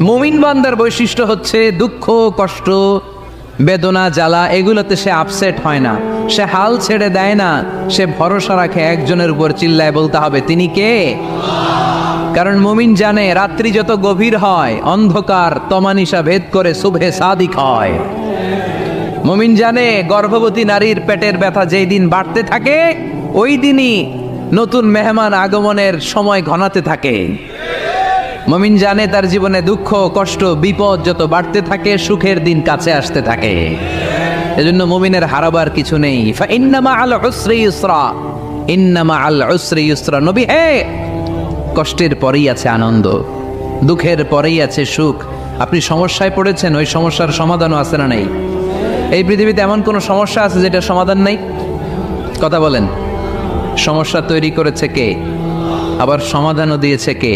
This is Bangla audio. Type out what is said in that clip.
মুমিন বান্দার বৈশিষ্ট্য হচ্ছে দুঃখ কষ্ট বেদনা জ্বালা এগুলোতে সে আপসেট হয় না, সে হাল ছেড়ে দেয় না, সে ভরসা রাখে একজনের উপর, চিল্লায় বলতে হবে তিনি কে। কারণ মুমিন জানে রাত্রি যত গভীর হয় অন্ধকার তমানিসা ভেদ করে সুবহে সাদিক হয়। মুমিন জানে গর্ভবতী নারীর পেটের ব্যথা যেই দিন বাড়তে থাকে ওই দিনই নতুন মেহমান আগমনের সময় ঘনাতে থাকে। মুমিন জানে তার জীবনে দুঃখ কষ্ট বিপদ যত বাড়তে থাকে সুখের দিন কাছে আসতে থাকে। এজন্য মুমিনের হারাবার কিছু নেই। ফা ইন্না মাআল উসরি ইউসরা, ইন্না মাআল উসরি ইউসরা। নবী হে, কষ্টের পরেই আছে আনন্দ, দুঃখের পরেই আছে সুখ। আপনি সমস্যায় পড়েছেন, ওই সমস্যার সমাধানও আছে না নেই? এই পৃথিবীতে এমন কোন সমস্যা আছে যেটার সমাধান নেই? কথা বলেন। সমস্যা তৈরি করেছে কে, আবার সমাধানও দিয়েছে কে?